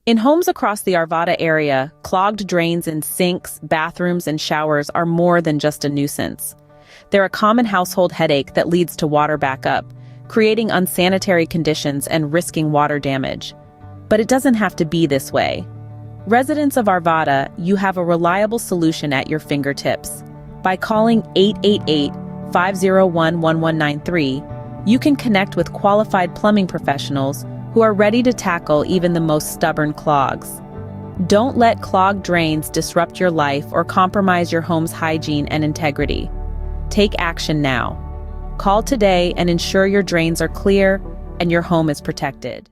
In homes across the Arvada area, clogged drains in sinks, bathrooms, and showers are more than just a nuisance. They're a common household headache that leads to water backup, creating unsanitary conditions and risking water damage. But it doesn't have to be this way. Residents of Arvada, you have a reliable solution at your fingertips. By calling 888-501-1193, you can connect with qualified plumbing professionals who are ready to tackle even the most stubborn clogs. Don't let clogged drains disrupt your life or compromise your home's hygiene and integrity. Take action now. Call today and ensure your drains are clear and your home is protected.